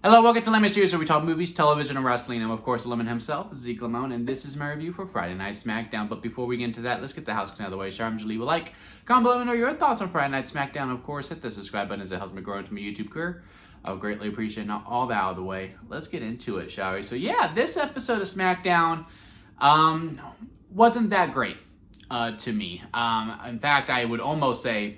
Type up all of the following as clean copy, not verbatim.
Hello, welcome to Lemon Series, where we talk movies, television, and wrestling. I'm, of course, Lemon himself, Zeke Lemon, and this is my review for Friday Night SmackDown. But before we get into that, let's get the house clean out of the way. Sharm, leave a like, comment below, and know your thoughts on Friday Night SmackDown. Of course, hit the subscribe button as it helps me grow into my YouTube career. I would greatly appreciate now all that out of the way. Let's get into it, shall we? So yeah, this episode of SmackDown wasn't that great to me. In fact, I would almost say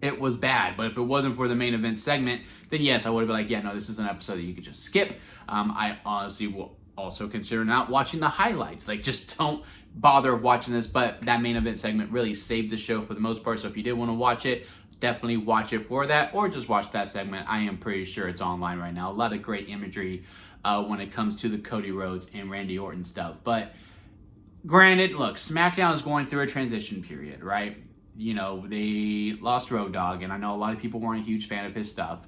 it was bad, but if it wasn't for the main event segment, then yes, I would have been like, yeah, no, this is an episode that you could just skip. I honestly will also consider not watching the highlights. Like, just don't bother watching this, but that main event segment really saved the show for the most part, so if you did want to watch it, definitely watch it for that, or just watch that segment. I am pretty sure it's online right now. A lot of great imagery when it comes to the Cody Rhodes and Randy Orton stuff. But granted, look, SmackDown is going through a transition period, right? You know, they lost Road Dogg, and I know a lot of people weren't a huge fan of his stuff.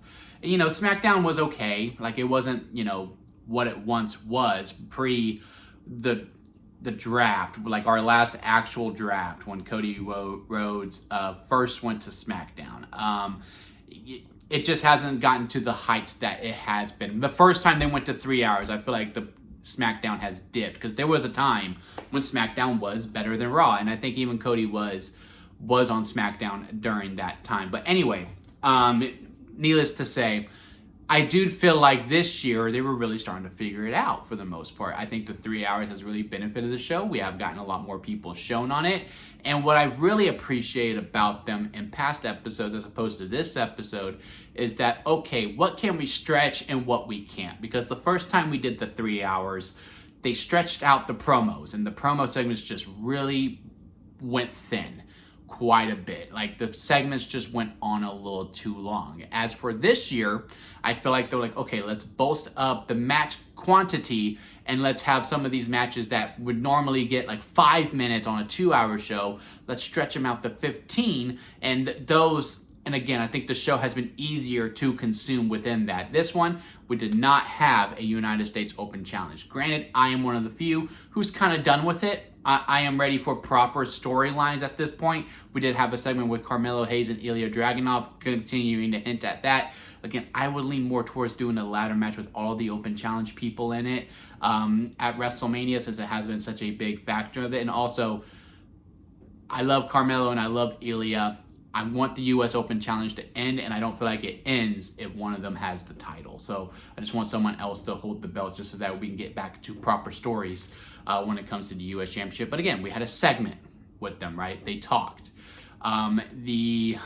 You know, SmackDown was okay. Like, it wasn't, you know, what it once was pre the draft, like our last actual draft when Cody Rhodes first went to SmackDown. It just hasn't gotten to the heights that it has been. The first time they went to 3 hours, I feel like the SmackDown has dipped, because there was a time when SmackDown was better than Raw, and I think even Cody was on SmackDown during that time. But anyway, needless to say, I do feel like this year they were really starting to figure it out for the most part. I think the 3 hours has really benefited the show. We have gotten a lot more people shown on it. And what I really appreciate about them in past episodes as opposed to this episode is that, okay, what can we stretch and what we can't? Because the first time we did the 3 hours, they stretched out the promos, and the promo segments just really went thin quite a bit. Like, the segments just went on a little too long. As for this year, I feel like they're like, okay, let's bolster up the match quantity, and let's have some of these matches that would normally get like 5 minutes on a 2-hour show, let's stretch them out to 15, and those. And again, I think the show has been easier to consume within that. This one, we did not have a United States Open Challenge. Granted, I am one of the few who's kind of done with it. I am ready for proper storylines at this point. We did have a segment with Carmelo Hayes and Ilya Dragunov, continuing to hint at that. Again, I would lean more towards doing a ladder match with all the Open Challenge people in it at WrestleMania, since it has been such a big factor of it. And also, I love Carmelo and I love Ilya. I want the U.S. Open Challenge to end, and I don't feel like it ends if one of them has the title. So I just want someone else to hold the belt, just so that we can get back to proper stories when it comes to the U.S. Championship. But again, we had a segment with them, right? They talked. We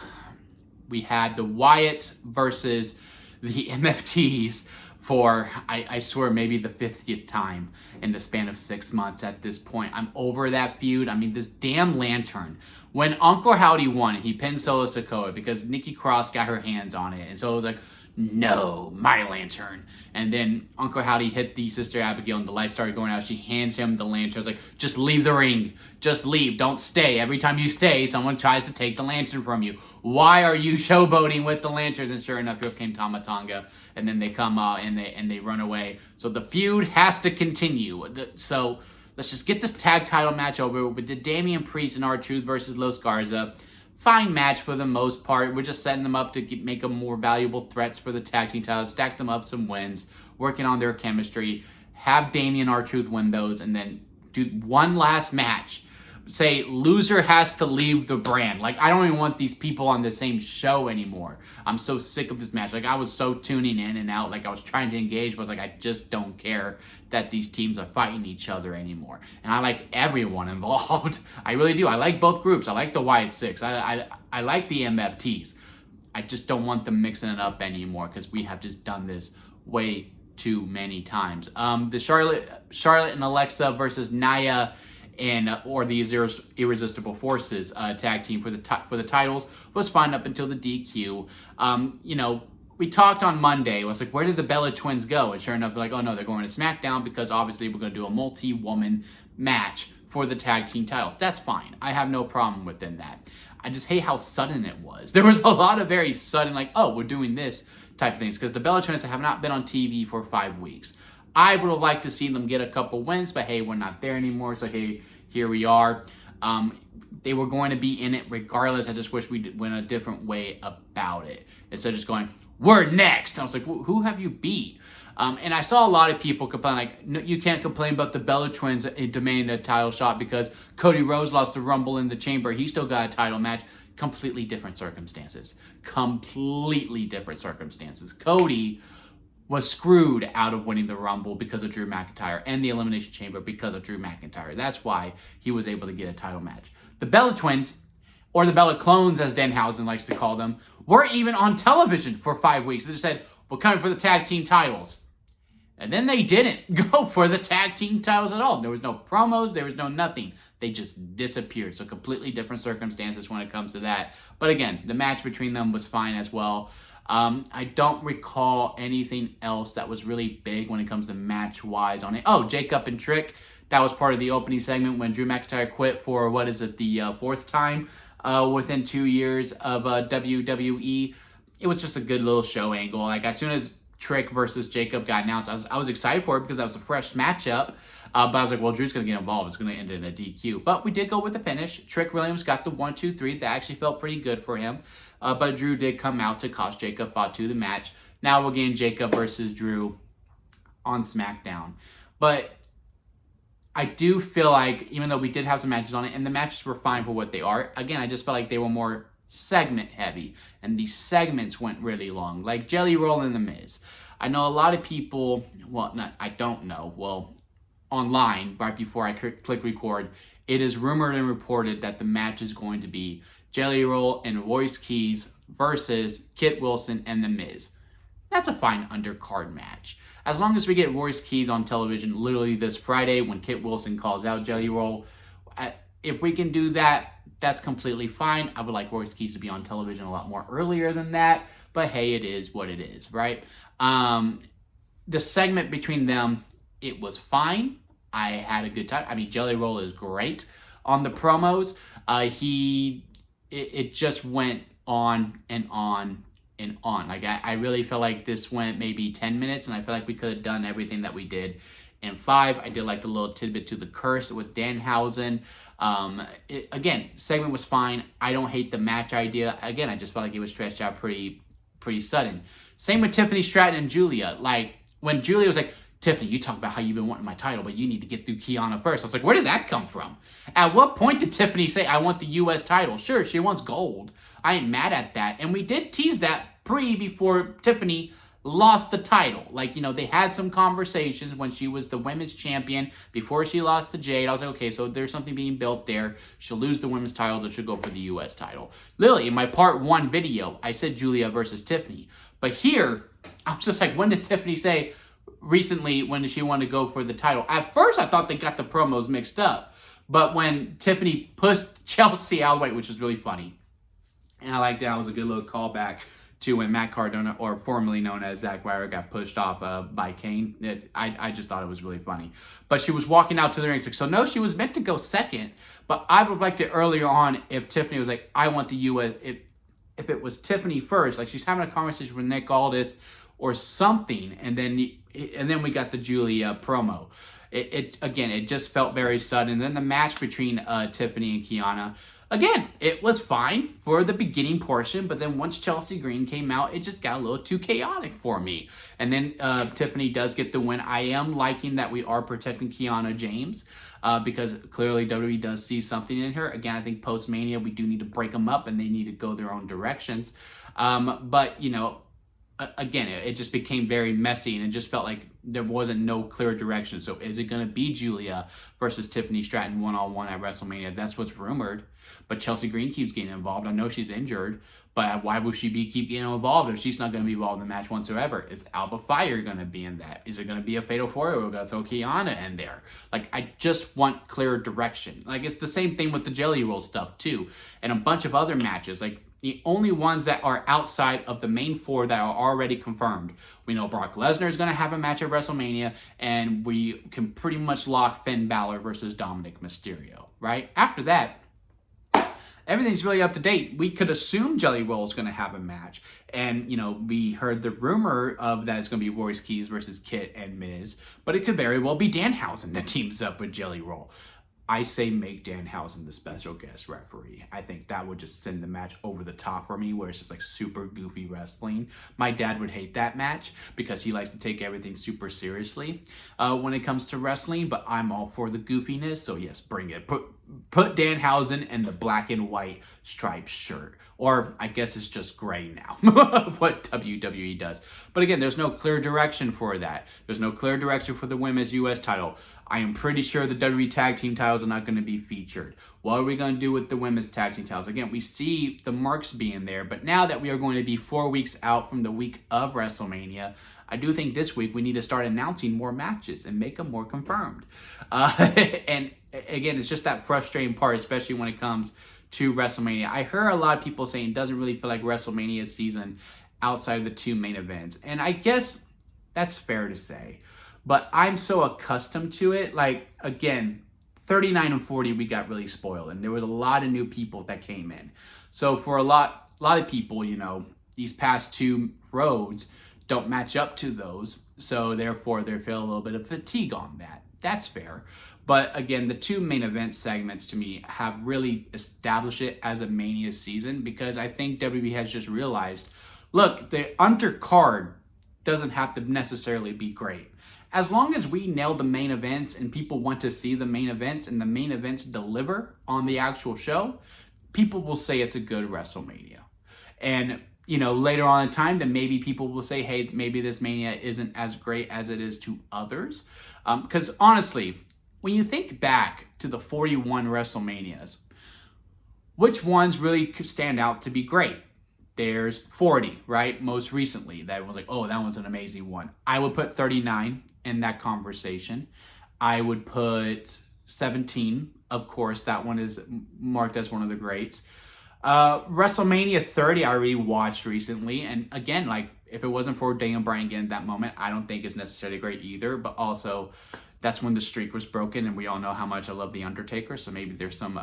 had the Wyatts versus the MFTs for, I swear, maybe the 50th time in the span of 6 months at this point. I'm over that feud. I mean, this damn lantern. When Uncle Howdy won, he pinned Solo Sikoa because Nikki Cross got her hands on it. And so it was like, no, my lantern. And then Uncle Howdy hit the Sister Abigail and the light started going out. She hands him the lantern. I was like, just leave the ring. Just leave. Don't stay. Every time you stay, someone tries to take the lantern from you. Why are you showboating with the lantern? And sure enough, here came Tama Tonga. And then they come out and they run away. So the feud has to continue. So let's just get this tag title match over with the Damian Priest and R-Truth versus Los Garza. Fine match for the most part. We're just setting them up to make them more valuable threats for the tag team titles, stack them up some wins, working on their chemistry, have Damian R-Truth win those, and then do one last match. Say, loser has to leave the brand. Like, I don't even want these people on the same show anymore. I'm so sick of this match. Like, I was so tuning in and out. Like, I was trying to engage, but I was like, I just don't care that these teams are fighting each other anymore. And I like everyone involved. I really do. I like both groups. I like the Wyatt Six. I like the MFTs. I just don't want them mixing it up anymore, because we have just done this way too many times. The Charlotte and Alexa versus Nia or the Irresistible Forces tag team for the titles was fine up until the DQ. You know, we talked on Monday. It was like, where did the Bella Twins go? And sure enough, they're like, oh no, they're going to SmackDown, because obviously we're going to do a multi-woman match for the tag team titles. That's fine. I have no problem within that. I just hate how sudden it was. There was a lot of very sudden, like, oh, we're doing this type of things, because the Bella Twins have not been on TV for 5 weeks. I would have liked to see them get a couple wins, but hey, we're not there anymore, so hey, here we are. They were going to be in it regardless. I just wish we went a different way about it. Instead of just going, we're next. I was like, who have you beat? And I saw a lot of people complain, like, no, you can't complain about the Bella Twins demanding a title shot because Cody Rhodes lost the Rumble in the Chamber. He still got a title match. Completely different circumstances. Completely different circumstances. Cody was screwed out of winning the Rumble because of Drew McIntyre and the Elimination Chamber because of Drew McIntyre. That's why he was able to get a title match. The Bella Twins, or the Bella Clones as Danhausen likes to call them, weren't even on television for 5 weeks. They just said, we're coming for the tag team titles. And then they didn't go for the tag team titles at all. There was no promos. There was no nothing. They just disappeared. So completely different circumstances when it comes to that. But again, the match between them was fine as well. I don't recall anything else that was really big when it comes to match-wise on it. Oh, Jacob and Trick. That was part of the opening segment when Drew McIntyre quit for, the fourth time within 2 years of WWE. It was just a good little show angle. Like, as soon as Trick versus Jacob got announced, I was excited for it because that was a fresh matchup. But I was like, well, Drew's going to get involved. It's going to end in a DQ. But we did go with the finish. Trick Williams got the 1, 2, 3. That actually felt pretty good for him. But Drew did come out to cost Jacob Fatu the match. Now we're getting Jacob versus Drew on SmackDown. But I do feel like, even though we did have some matches on it, and the matches were fine for what they are, again, I just felt like they were more segment heavy, and these segments went really long, like Jelly Roll and The Miz. I know a lot of people, online, right before I click record, it is rumored and reported that the match is going to be Jelly Roll and Royce Keys versus Kit Wilson and The Miz. That's a fine undercard match. As long as we get Royce Keys on television literally this Friday when Kit Wilson calls out Jelly Roll, if we can do that, that's completely fine. I would like Royce Keys to be on television a lot more earlier than that, but hey, it is what it is, right? The segment between them, it was fine. I had a good time. I mean, Jelly Roll is great on the promos. It just went on and on and on. Like, I really felt like this went maybe 10 minutes, and I feel like we could have done everything that we did in 5. I did like the little tidbit to the curse with Danhausen. Again, segment was fine. I don't hate the match idea. Again, I just felt like it was stretched out pretty sudden. Same with Tiffany Stratton and Julia. Like, when Julia was like, Tiffany, you talk about how you've been wanting my title, but you need to get through Kiana first. I was like, where did that come from? At what point did Tiffany say, I want the U.S. title? Sure, she wants gold. I ain't mad at that. And we did tease that before Tiffany lost the title. Like, they had some conversations when she was the women's champion before she lost to Jade. I was like, okay, so there's something being built there. She'll lose the women's title, but she'll go for the U.S. title. Literally, in my part 1 video, I said Julia versus Tiffany. But here, I was just like, when did Tiffany say recently when she wanted to go for the title? At first, I thought they got the promos mixed up. But when Tiffany pushed Chelsea out of the way, which was really funny, and I like that, it was a good little callback to when Matt Cardona, or formerly known as Zack Ryder, got pushed off by Kane. I just thought it was really funny. But she was walking out to the ring. It's like, so no, she was meant to go second. But I would have liked it earlier on if Tiffany was like, I want the U.S. If it was Tiffany first, like she's having a conversation with Nick Aldis or something, and then we got the Julia promo. It just felt very sudden. And then the match between Tiffany and Kiana, again, it was fine for the beginning portion, but then once Chelsea Green came out, it just got a little too chaotic for me. And then Tiffany does get the win. I am liking that we are protecting Kiana James because clearly WWE does see something in her. Again, I think post-Mania, we do need to break them up and they need to go their own directions. But, again, it just became very messy, and it just felt like there wasn't no clear direction. So is it going to be Julia versus Tiffany Stratton one-on-one at WrestleMania? That's what's rumored. But Chelsea Green keeps getting involved. I know she's injured, but why would she keep getting involved if she's not going to be involved in the match whatsoever? Is Alba Fire going to be in that? Is it going to be a Fatal 4-Way? We're going to throw Kiana in there. Like, I just want clear direction. Like, it's the same thing with the Jelly Roll stuff, too. And a bunch of other matches. Like, the only ones that are outside of the main 4 that are already confirmed. We know Brock Lesnar is going to have a match at WrestleMania, and we can pretty much lock Finn Balor versus Dominic Mysterio, right? After that, everything's really up to date. We could assume Jelly Roll is going to have a match. And, we heard the rumor of that it's going to be Royce Keys versus Kit and Miz. But it could very well be Danhausen that teams up with Jelly Roll. I say make Danhausen the special guest referee. I think that would just send the match over the top for me, where it's just like super goofy wrestling. My dad would hate that match because he likes to take everything super seriously when it comes to wrestling, but I'm all for the goofiness, so yes, bring it. Put Danhausen in the black and white striped shirt. Or I guess it's just gray now, what WWE does. But again, there's no clear direction for that. There's no clear direction for the women's US title. I am pretty sure the WWE tag team titles are not going to be featured. What are we going to do with the women's tag team titles? Again, we see the marks being there, but now that we are going to be 4 weeks out from the week of WrestleMania, I do think this week we need to start announcing more matches and make them more confirmed. And again, it's just that frustrating part, especially when it comes to WrestleMania. I heard a lot of people saying it doesn't really feel like WrestleMania season outside of the 2 main events. And I guess that's fair to say. But I'm so accustomed to it. Like, again, 39 and 40, we got really spoiled. And there was a lot of new people that came in. So for a lot of people, you know, these past 2 roads don't match up to those. So therefore, they feel a little bit of fatigue on that. That's fair. But again, the 2 main event segments to me have really established it as a Mania season, because I think WWE has just realized, look, the undercard doesn't have to necessarily be great. As long as we nail the main events and people want to see the main events and the main events deliver on the actual show, people will say it's a good WrestleMania. And, you know, later on in time, then maybe people will say, hey, maybe this Mania isn't as great as it is to others. Because honestly, when you think back to the 41 WrestleManias, which ones really stand out to be great? There's 40, right? Most recently, that was like, oh, that one's an amazing one. I would put 39 in that conversation. I would put 17, of course, that one is marked as one of the greats. WrestleMania 30, I rewatched recently, and again, like, if it wasn't for Daniel Bryan again at that moment, I don't think it's necessarily great either, but also, that's when the streak was broken, and we all know how much I love The Undertaker, so maybe there's some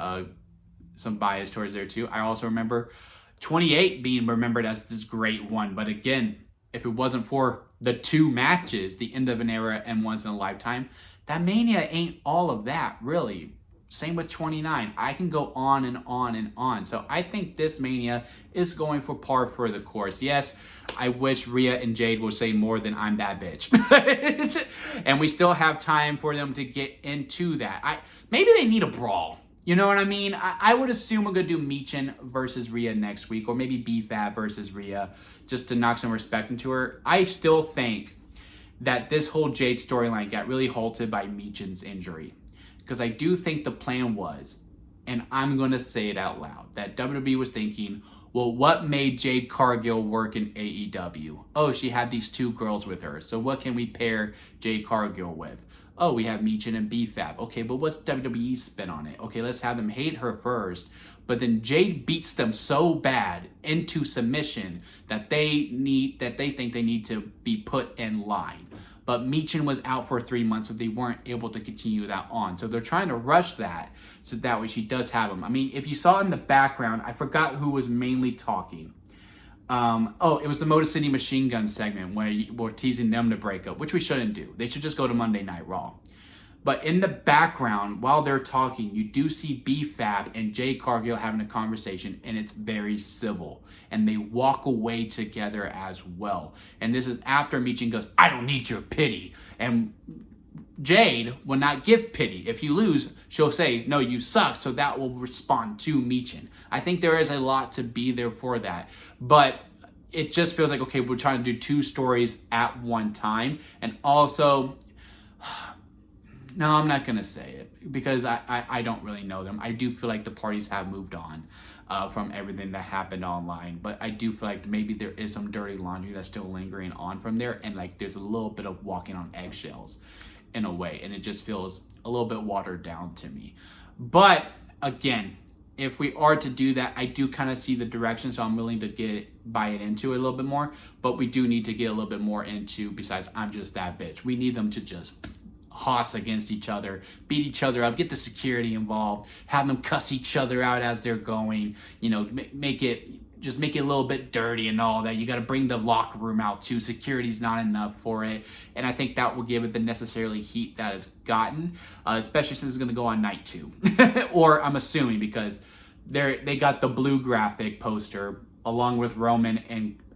bias towards there too. I also remember 28 being remembered as this great one, but again, if it wasn't for the 2 matches, the end of an era and once in a lifetime, that Mania ain't all of that, really. Same with 29. I can go on and on and on. So I think this Mania is going for par for the course. Yes, I wish Rhea and Jade would say more than I'm that bitch. And we still have time for them to get into that. Maybe they need a brawl. You know what I mean? I would assume we're going to do Michin versus Rhea next week, or maybe BFAB versus Rhea, just to knock some respect into her. I still think that this whole Jade storyline got really halted by Michin's injury. Because I do think the plan was, and I'm going to say it out loud, that WWE was thinking, well, what made Jade Cargill work in AEW? Oh, she had these 2 girls with her. So what can we pair Jade Cargill with? Oh, we have Michin and BFAB. Okay, but what's WWE's spin on it? Okay, let's have them hate her first. But then Jade beats them so bad into submission that they think they need to be put in line. But Michin was out for 3 months, so they weren't able to continue that on. So they're trying to rush that, so that way she does have them. I mean, if you saw in the background, I forgot who was mainly talking. It was the Motor City Machine Gun segment where we're teasing them to break up, which we shouldn't do. They should just go to Monday Night Raw. But in the background, while they're talking, you do see BFAB and Jade Cargill having a conversation, and it's very civil. And they walk away together as well. And this is after Michin goes, I don't need your pity. And Jade will not give pity. If you lose, she'll say, no, you suck. So that will respond to Michin. I think there is a lot to be there for that. But it just feels like, okay, we're trying to do 2 stories at one time. And also, no, I'm not going to say it because I don't really know them. I do feel like the parties have moved on from everything that happened online. But I do feel like maybe there is some dirty laundry that's still lingering on from there. And like there's a little bit of walking on eggshells in a way. And it just feels a little bit watered down to me. But again, if we are to do that, I do kind of see the direction. So I'm willing to buy it into it a little bit more. But we do need to get a little bit more into, besides I'm just that bitch. We need them to just hoss against each other, beat each other up, get the security involved, have them cuss each other out as they're going, you know, make it just make it a little bit dirty and all that. You got to bring the locker room out too. Security's not enough for it. And I think that will give it the necessarily heat that it's gotten, especially since it's going to go on night 2. Or I'm assuming, because they got the blue graphic poster along with Roman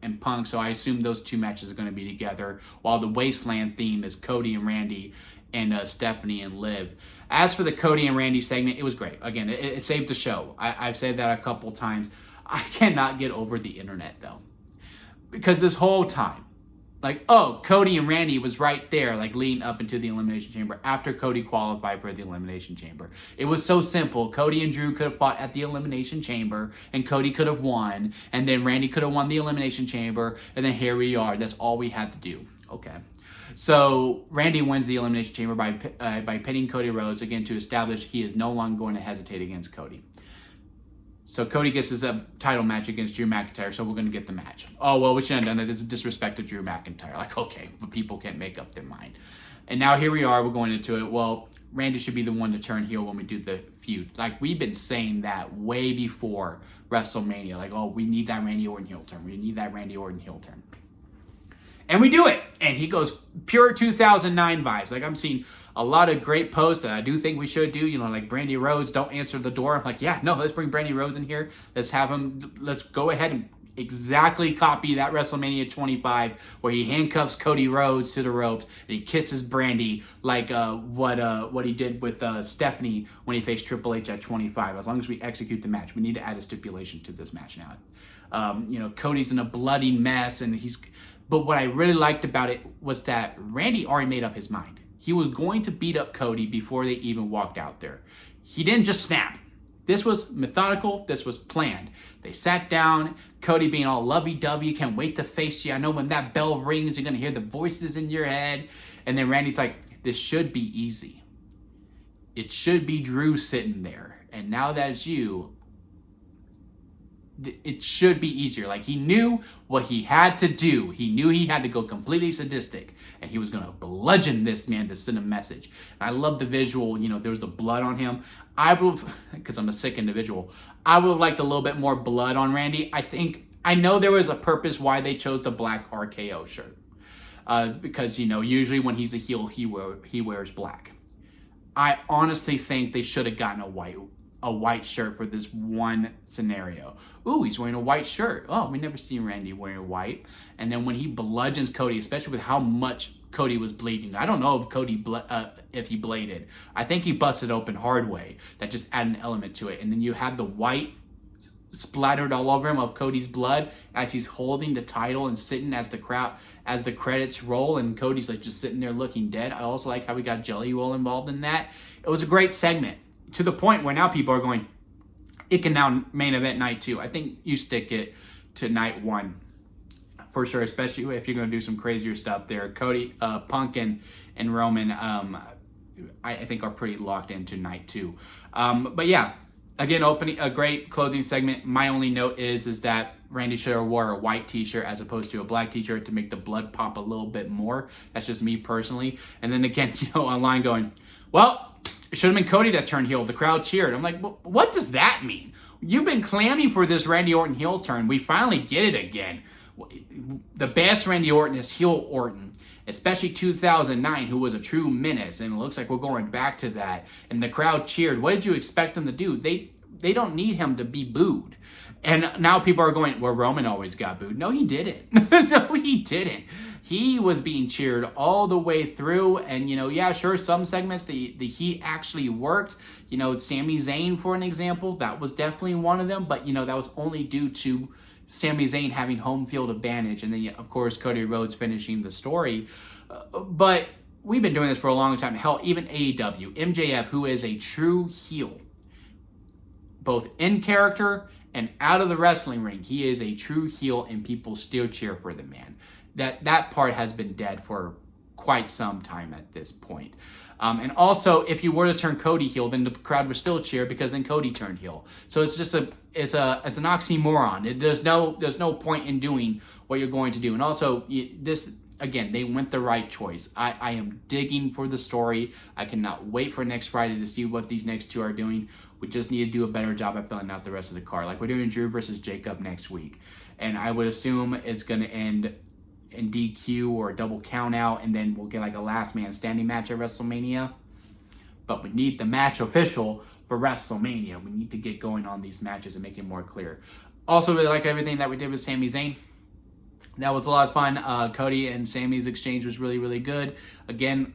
and Punk. So I assume those 2 matches are going to be together, while the Wasteland theme is Cody and Randy and Stephanie and Liv. As for the Cody and Randy segment, it was great. Again, it saved the show. I've said that a couple times. I cannot get over the internet, though. Because this whole time, like, oh, Cody and Randy was right there, like, leading up into the Elimination Chamber after Cody qualified for the Elimination Chamber. It was so simple. Cody and Drew could have fought at the Elimination Chamber, and Cody could have won, and then Randy could have won the Elimination Chamber, and then here we are. That's all we had to do. Okay. So Randy wins the Elimination Chamber by pinning Cody Rhodes, again, to establish he is no longer going to hesitate against Cody. So Cody gets his title match against Drew McIntyre, so we're going to get the match. Oh, well, we shouldn't have done that. This is disrespect to Drew McIntyre. Like, okay, but people can't make up their mind. And now here we are, we're going into it. Well, Randy should be the one to turn heel when we do the feud. Like, we've been saying that way before WrestleMania. Like, oh, we need that Randy Orton heel turn. We need that Randy Orton heel turn. And we do it. And he goes pure 2009 vibes. Like, I'm seeing a lot of great posts that I do think we should do. You know, like Brandy Rhodes, don't answer the door. I'm like, yeah, no, let's bring Brandy Rhodes in here. Let's go ahead and exactly copy that WrestleMania 25 where he handcuffs Cody Rhodes to the ropes and he kisses Brandy like what he did with Stephanie when he faced Triple H at 25. As long as we execute the match, we need to add a stipulation to this match now. You know, Cody's in a bloody mess, and but what I really liked about it was that Randy already made up his mind. He was going to beat up Cody before they even walked out there. He didn't just snap. This was methodical. This was planned. They sat down, Cody being all lovey-dovey, can't wait to face you. I know when that bell rings, you're going to hear the voices in your head. And then Randy's like, this should be easy. It should be Drew sitting there. And now that it's you, it should be easier. Like, he knew what he had to do. He knew he had to go completely sadistic, and he was going to bludgeon this man to send a message. And I love the visual. You know, there was the blood on him. I would, because I'm a sick individual, I would have liked a little bit more blood on Randy. I know there was a purpose why they chose the black RKO shirt. Because, you know, usually when he's a heel, he wears black. I honestly think they should have gotten a white shirt for this one scenario. Ooh, he's wearing a white shirt. Oh, we never seen Randy wearing white. And then when he bludgeons Cody, especially with how much Cody was bleeding. I don't know if he bladed. I think he busted open hard way. That just added an element to it. And then you have the white splattered all over him of Cody's blood as he's holding the title and sitting as the credits roll, and Cody's like just sitting there looking dead. I also like how we got Jelly Roll involved in that. It was a great segment, to the point where now people are going, it can now main event night 2. I think you stick it to night 1 for sure, especially if you're going to do some crazier stuff there. Cody, Punk, and Roman, I think are pretty locked into night 2. But yeah, again, opening a great closing segment. My only note is that Randy should have wore a white t-shirt as opposed to a black t-shirt to make the blood pop a little bit more. That's just me personally. And then again, you know, online going, well, it should have been Cody that turned heel. The crowd cheered. I'm like, what does that mean? You've been clamming for this Randy Orton heel turn. We finally get it again. The best Randy Orton is heel Orton, especially 2009, who was a true menace. And it looks like we're going back to that. And the crowd cheered. What did you expect them to do? They don't need him to be booed. And now people are going, well, Roman always got booed. No, he didn't. No, he didn't. He was being cheered all the way through. And, you know, yeah, sure, some segments, the heat actually worked. You know, Sami Zayn, for an example, that was definitely one of them. But, you know, that was only due to Sami Zayn having home field advantage. And then, of course, Cody Rhodes finishing the story. But we've been doing this for a long time. Hell, even AEW, MJF, who is a true heel, both in character and out of the wrestling ring, he is a true heel, and people still cheer for the man. That part has been dead for quite some time at this point. And also, if you were to turn Cody heel, then the crowd would still cheer because then Cody turned heel. So it's just it's an oxymoron. There's no point in doing what you're going to do. And also, this again, they went the right choice. I am digging for the story. I cannot wait for next Friday to see what these next two are doing. We just need to do a better job at filling out the rest of the card. Like we're doing Drew versus Jacob next week. And I would assume it's going to end in DQ or a double count out, and then we'll get like a last man standing match at WrestleMania. But we need the match official for WrestleMania. We need to get going on these matches and make it more clear. Also, really like everything that we did with Sami Zayn. That was a lot of fun. Cody and Sami's exchange was really, really good. Again,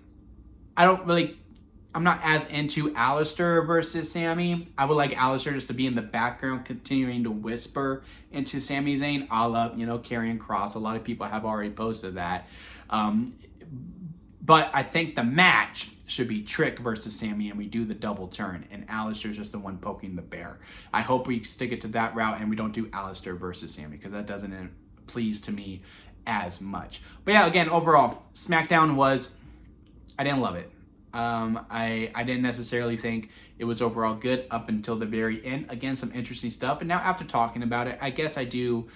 I'm not as into Alistair versus Sami. I would like Alistair just to be in the background, continuing to whisper into Sami Zayn, a la, Karrion Kross. A lot of people have already posted that. But I think the match should be Trick versus Sami, and we do the double turn, and Alistair's just the one poking the bear. I hope we stick it to that route, and we don't do Alistair versus Sami, because that doesn't please to me as much. But yeah, again, overall, SmackDown I didn't love it. I didn't necessarily think it was overall good up until the very end. Again, some interesting stuff. And now after talking about it, I guess I do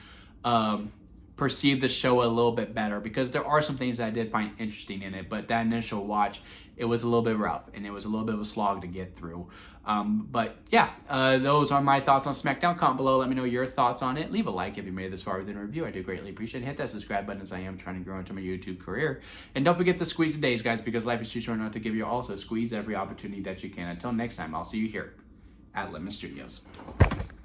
perceive the show a little bit better, because there are some things that I did find interesting in it. But that initial watch, it was a little bit rough, and it was a little bit of a slog to get through. But yeah, those are my thoughts on SmackDown. Comment below, let me know your thoughts on it. Leave a like if you made it this far within a review. I do greatly appreciate it. Hit that subscribe button, as I am trying to grow into my YouTube career. And don't forget to squeeze the days, guys, because life is too short not to give you. Also squeeze every opportunity that you can. Until next time, I'll see you here at Lemon Studios.